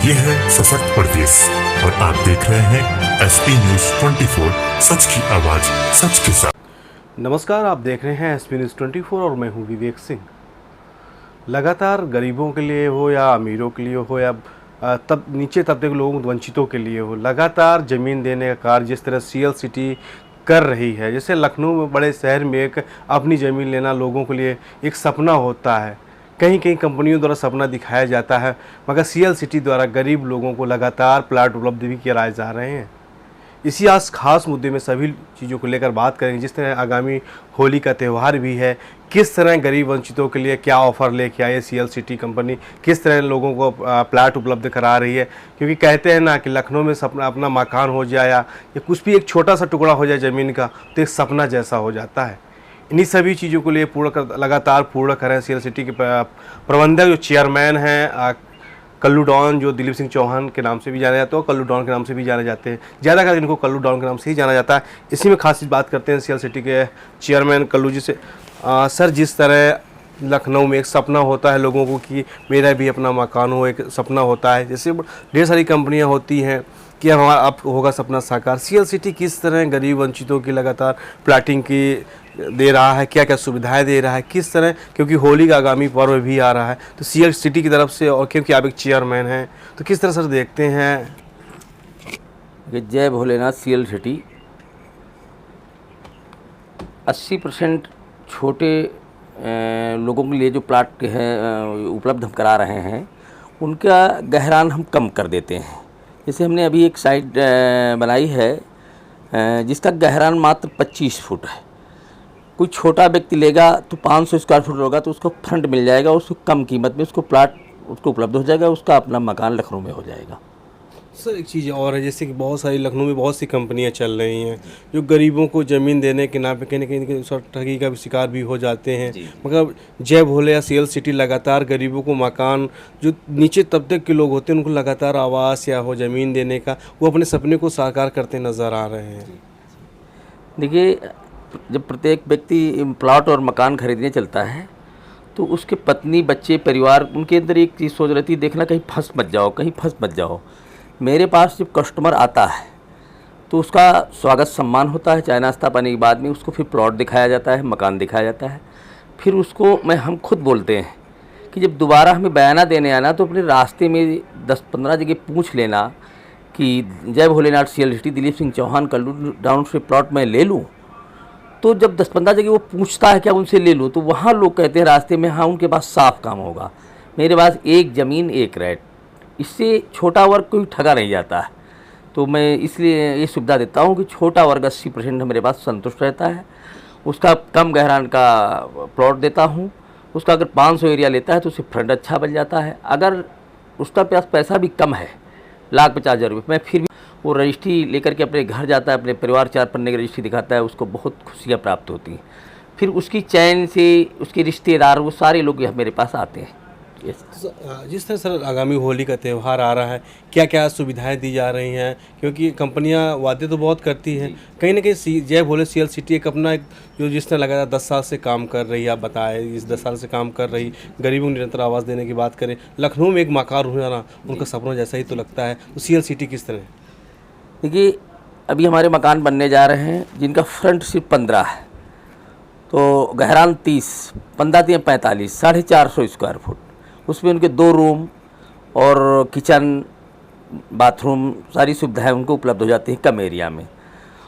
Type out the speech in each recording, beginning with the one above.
ये है सशक्त प्रदेश और आप देख रहे हैं एसपी न्यूज 24, सच की आवाज सच के साथ। नमस्कार, आप देख रहे हैं एसपी न्यूज 24 और मैं हूं विवेक सिंह। लगातार गरीबों के लिए हो या अमीरों के लिए हो या तब नीचे तबके के लोगों वंचितों के लिए हो, लगातार ज़मीन देने का कार्य जिस तरह सीएल सिटी कर रही है। जैसे लखनऊ में बड़े शहर में एक अपनी ज़मीन लेना लोगों के लिए एक सपना होता है, कहीं कहीं कंपनियों द्वारा सपना दिखाया जाता है, मगर सीएल सिटी द्वारा गरीब लोगों को लगातार प्लाट उपलब्ध भी कराए जा रहे हैं। इसी आज खास मुद्दे में सभी चीज़ों को लेकर बात करेंगे। जिस तरह आगामी होली का त्यौहार भी है, किस तरह गरीब वंचितों के लिए क्या ऑफ़र लेके आई है सीएल सिटी कंपनी, किस तरह लोगों को प्लाट उपलब्ध करा रही है। क्योंकि कहते हैं ना कि लखनऊ में सपना अपना मकान हो जाए या कुछ भी एक छोटा सा टुकड़ा हो जाए ज़मीन का, तो एक सपना जैसा हो जाता है। इन्हीं सभी चीज़ों को लिए लगातार पूर्ण करें सीएल सिटी के प्रबंधक जो चेयरमैन हैं कल्लू डॉन, जो दिलीप सिंह चौहान के नाम से भी जाने जाते हैं और कल्लू डॉन के नाम से भी जाने जाते हैं। ज़्यादातर इनको कल्लू डॉन के नाम से ही जाना जाता है। इसी में खास बात करते हैं सीएल सिटी के चेयरमैन कल्लू जी से। सर, जिस तरह लखनऊ में एक सपना होता है लोगों को कि मेरा भी अपना मकान हो, एक सपना होता है, जैसे ढेर सारी कंपनियां होती हैं कि हमारा अब होगा सपना साकार। सीएल सिटी किस तरह गरीब वंचितों की लगातार प्लाटिंग की दे रहा है, क्या क्या सुविधाएं दे रहा है, किस तरह, क्योंकि होली का आगामी पर्व भी आ रहा है, तो सीएल सिटी की तरफ से, और क्योंकि आप एक चेयरमैन हैं, तो किस तरह सर देखते हैं? जय भोलेनाथ। सीएल सिटी 80% छोटे लोगों के लिए जो प्लाट है उपलब्ध हम करा रहे हैं, उनका गहरान हम कम कर देते हैं। जैसे हमने अभी एक साइट बनाई है जिसका गहरान मात्र 25 फुट है। कोई छोटा व्यक्ति लेगा तो 500 स्क्वायर फुट होगा तो उसको फ्रंट मिल जाएगा, उसको कम कीमत में उसको प्लाट उसको उपलब्ध हो जाएगा, उसका अपना मकान लखनऊ में हो जाएगा। सर, एक चीज़ और है, जैसे कि बहुत सारी लखनऊ में बहुत सी कंपनियां चल रही हैं जो गरीबों को ज़मीन देने के नाम पे कहीं ना कहीं ठगी का शिकार भी हो जाते हैं। मगर जय भोले या सीएल सिटी लगातार गरीबों को मकान, जो नीचे तबके के लोग होते हैं उनको लगातार आवास या हो ज़मीन देने का, वो अपने सपने को साकार करते नज़र आ रहे हैं। देखिए, जब प्रत्येक व्यक्ति प्लॉट और मकान खरीदने चलता है तो उसके पत्नी, बच्चे, परिवार, उनके अंदर एक चीज़ सोच रहती है, देखना कहीं फंस मत जाओ, कहीं फंस मत जाओ। मेरे पास जब कस्टमर आता है तो उसका स्वागत सम्मान होता है। चाय नाश्ता पानी के बाद में उसको फिर प्लॉट दिखाया जाता है, मकान दिखाया जाता है। फिर उसको हम खुद बोलते हैं कि जब दोबारा हमें बयाना देने आना तो अपने रास्ते में 10-15 जगह पूछ लेना कि जय Bholenath CL city Dilip Singh Chauhan Kallu down से प्लॉट मैं ले लूँ। तो जब 10-15 जगह वो पूछता है क्या उनसे ले लूँ, तो वहाँ लोग कहते हैं रास्ते में, हाँ उनके पास साफ काम होगा, मेरे पास एक ज़मीन एक रेट। इससे छोटा वर्ग कोई ठगा नहीं जाता है। तो मैं इसलिए ये सुविधा देता हूँ कि छोटा वर्ग 80% मेरे पास संतुष्ट रहता है। उसका कम गहरान का प्लॉट देता हूँ। उसका अगर 500 एरिया लेता है तो उससे फ्रंट अच्छा बन जाता है। अगर उसका पास पैसा भी कम है, 1,50,000 रुपये, मैं फिर भी वो रजिस्ट्री लेकर के अपने घर जाता है, अपने परिवार 4 पन्ने की रजिस्ट्री दिखाता है, उसको बहुत खुशियाँ प्राप्त होती हैं। फिर उसकी चैन से उसके रिश्तेदार, वो सारे लोग मेरे पास आते हैं। जिस तरह सर आगामी होली का त्यौहार आ रहा है, क्या क्या सुविधाएं दी जा रही हैं? क्योंकि कंपनियां वादे तो बहुत करती हैं, कहीं ना कहीं जय भोले सीएल सिटी एक अपना जो जिस तरह लगातार 10 साल से काम कर रही है, आप बताएं, इस 10 साल से काम कर रही, गरीबों को निरंतर आवास देने की बात करें, लखनऊ में एक मकान होना उनका सपना जैसा ही तो लगता है। तो सीएल सिटी किस तरह? देखिए, अभी हमारे मकान बनने जा रहे हैं जिनका फ्रंट सिर्फ 15 है, तो गहरान 30, 15 45, 450 स्क्वायर फुट। उसमें उनके 2 रूम और किचन, बाथरूम, सारी सुविधाएं उनको उपलब्ध हो जाती हैं कम एरिया में।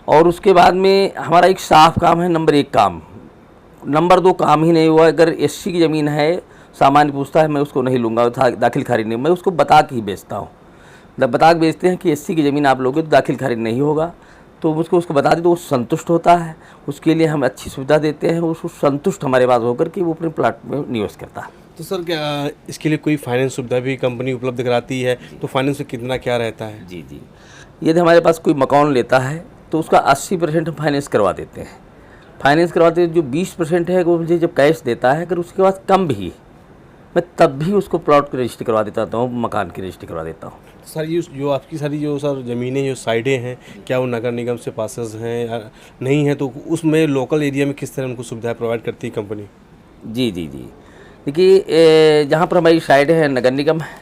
और उसके बाद में हमारा एक साफ काम है, नंबर 1 काम। नंबर 2 काम ही नहीं हुआ, अगर एससी की ज़मीन है, सामान्य पूछता है, मैं उसको नहीं लूँगा, दाखिल खारिज नहीं, मैं उसको बता के ही बेचता हूँ। बता के बेचते हैं कि एससी की ज़मीन आप लोगे तो दाखिल खारिज नहीं होगा, तो उसको बता दें तो वो संतुष्ट होता है। उसके लिए हम अच्छी सुविधा देते हैं, उसको संतुष्ट हमारे पास होकर कि वो अपने प्लाट में निवेश करता है। तो सर, क्या इसके लिए कोई फाइनेंस सुविधा भी कंपनी उपलब्ध कराती है? तो फाइनेंस में कितना क्या रहता है? जी, यदि हमारे पास कोई मकान लेता है तो उसका 80% हम फाइनेंस करवा देते हैं। फाइनेंस करवाते हैं, जो 20% है वो मुझे जब कैश देता है, अगर उसके पास कम भी, मैं तब भी उसको प्लॉट की रजिस्ट्री करवा देता हूँ, मकान की रजिस्ट्री करवा देता हूँ। सर, ये जो आपकी सारी जो सर ज़मीनें, जो साइडें हैं, क्या वो नगर निगम से पासेस हैं या नहीं है? तो उसमें लोकल एरिया में किस तरह उनको सुविधाएं प्रोवाइड करती है कंपनी? जी, देखिए, जहाँ पर हमारी साइड है नगर निगम है,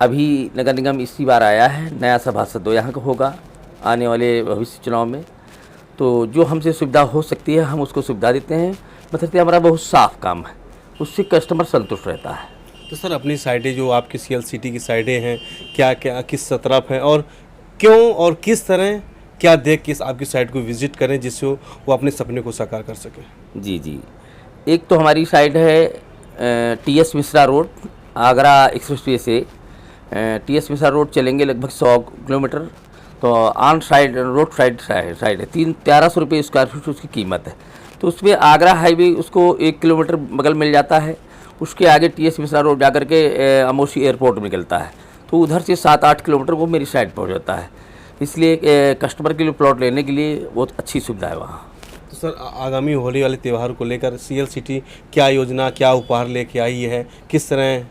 अभी नगर निगम इसी बार आया है, नया सभासद यहाँ का होगा आने वाले भविष्य चुनाव में। तो जो हमसे सुविधा हो सकती है हम उसको सुविधा देते हैं। मतलब हमारा बहुत साफ काम है, उससे कस्टमर संतुष्ट रहता है। तो सर अपनी साइटें जो आपकी CL सिटी की साइटें हैं, क्या क्या किस तरफ हैं और क्यों और किस तरह क्या देख के आपकी साइट को विजिट करें जिससे वो अपने सपने को साकार कर सकें? जी जी, एक तो हमारी साइट है TS Mishra road, Agra expressway से TS मिश्रा रोड चलेंगे लगभग 100 किलोमीटर। तो ऑन साइड रोड साइड है 1300 रुपये स्क्वायर फीट उसकी कीमत है। तो उसमें आगरा हाईवे उसको 1 किलोमीटर बगल मिल जाता है। उसके आगे TS मिश्रा रोड जाकर के अमोसी एयरपोर्ट निकलता है, तो उधर से 7-8 किलोमीटर वो मेरी साइड पहुँच जाता है। इसलिए कस्टमर के लिए प्लॉट लेने के लिए बहुत अच्छी सुविधा है वहाँ। तो सर आगामी होली वाले त्यौहार को लेकर CL सिटी क्या योजना, क्या उपहार लेके आई है, किस तरह?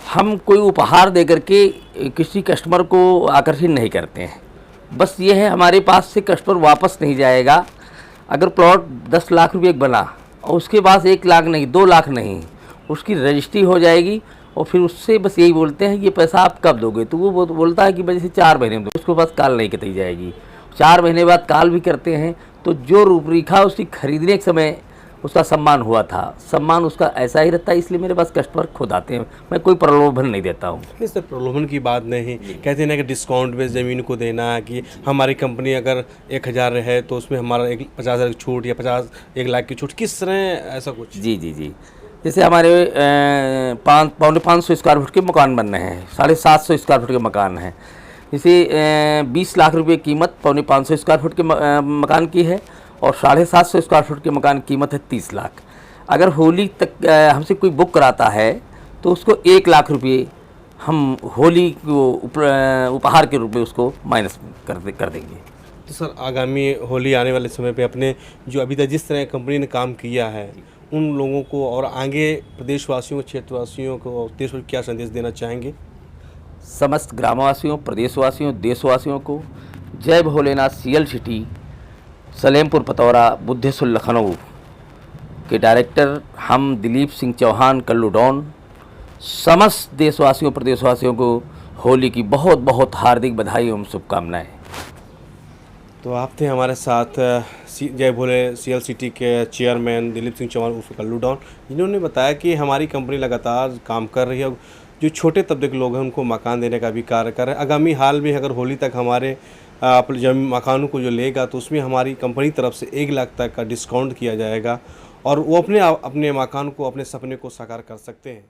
हम कोई उपहार दे करके किसी कस्टमर को आकर्षित नहीं करते हैं। बस ये है हमारे पास से कस्टमर वापस नहीं जाएगा। अगर प्लॉट 10 लाख रुपये बना और उसके पास 1 लाख नहीं 2 लाख नहीं, उसकी रजिस्ट्री हो जाएगी और फिर उससे बस यही बोलते हैं ये पैसा आप कब दोगे, तो वो बोलता है कि वजह से 4 महीने में दो। उसके पास काल नहीं कती जाएगी। 4 महीने बाद काल भी करते हैं। तो जो रूपरेखा उसकी खरीदने के समय उसका सम्मान हुआ था, सम्मान उसका ऐसा ही रहता है। इसलिए मेरे पास कस्टमर खुद आते हैं, मैं कोई प्रलोभन नहीं देता हूँ। नहीं सर, प्रलोभन की बात नहीं, कहते हैं ना कि डिस्काउंट बेस ज़मीन को देना है कि हमारी कंपनी अगर 1000 है तो उसमें हमारा 50,000 की छूट या 1 लाख की छूट, किस तरह ऐसा कुछ? जी जी जी, जैसे हमारे 550 स्क्वायर फुट के मकान बन रहे हैं, 750 स्क्वायर फुट के मकान हैं। जैसे 20 लाख रुपये कीमत 550 स्क्वायर फुट के मकान की है और 750 स्क्वायर फुट के मकान की कीमत है 30 लाख। अगर होली तक हमसे कोई बुक कराता है तो उसको 1 लाख रुपये हम होली को उपहार के रूप में उसको माइनस कर देंगे। तो सर आगामी होली आने वाले समय पे अपने जो अभी तक जिस तरह कंपनी ने काम किया है उन लोगों को और आगे प्रदेशवासियों, क्षेत्रवासियों को, देश को क्या संदेश देना चाहेंगे? समस्त ग्रामवासियों, प्रदेशवासियों, देशवासियों को जय भोलेनाथ। CL सिटी सलेमपुर पतौरा बुद्धेश्वर लखनऊ के डायरेक्टर हम दिलीप सिंह चौहान कल्लू डॉन समस्त देशवासियों, प्रदेशवासियों को होली की बहुत बहुत हार्दिक बधाई एवं शुभकामनाएं। तो आप थे हमारे साथ जय भोले CL सिटी के चेयरमैन दिलीप सिंह चौहान उर्फ कल्लू डॉन, जिन्होंने बताया कि हमारी कंपनी लगातार काम कर रही है। जो छोटे तबके के लोग हैं उनको मकान देने का भी कार्य कर रहे हैं। आगामी हाल में अगर होली तक हमारे अपने मकानों को जो लेगा तो उसमें हमारी कंपनी तरफ से 1 लाख तक का डिस्काउंट किया जाएगा और वो अपने मकान को, अपने सपने को साकार कर सकते हैं।